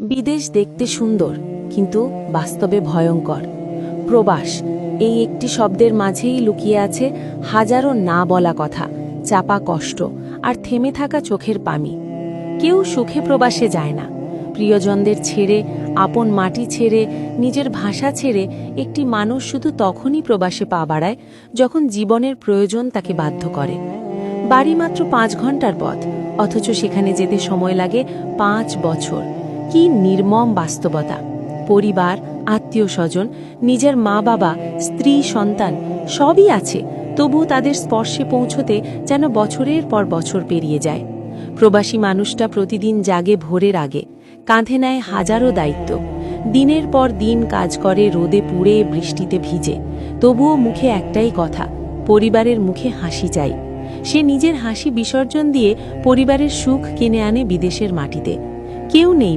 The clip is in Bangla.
বিদেশ দেখতে সুন্দর কিন্তু বাস্তবে ভয়ঙ্কর। প্রবাস এই একটি শব্দের মাঝেই লুকিয়ে আছে হাজারো না বলা কথা, চাপা কষ্ট আর থেমে থাকা চোখের পানি। কেউ সুখে প্রবাসে যায় না। প্রিয়জনদের ছেড়ে, আপন মাটি ছেড়ে, নিজের ভাষা ছেড়ে একটি মানুষ শুধু তখনই প্রবাসে পা বাড়ায় যখন জীবনের প্রয়োজন তাকে বাধ্য করে। বাড়ি মাত্র 5 ঘন্টার পথ, অথচ সেখানে যেতে সময় লাগে 5 বছর। কি নির্মম বাস্তবতা! পরিবার, আত্মীয় স্বজন, নিজের মা বাবা, স্ত্রী, সন্তান সবই আছে, তবুও তাদের স্পর্শে পৌঁছতে যেন বছরের পর বছর পেরিয়ে যায়। প্রবাসী মানুষটা প্রতিদিন জাগে ভোরের আগে, কাঁধে নেয় হাজারো দায়িত্ব। দিনের পর দিন কাজ করে, রোদে পুড়ে, বৃষ্টিতে ভিজে, তবুও মুখে একটাই কথা, পরিবারের মুখে হাসি চাই। সে নিজের হাসি বিসর্জন দিয়ে পরিবারের সুখ কিনে আনে বিদেশের মাটিতে। কেউ নেই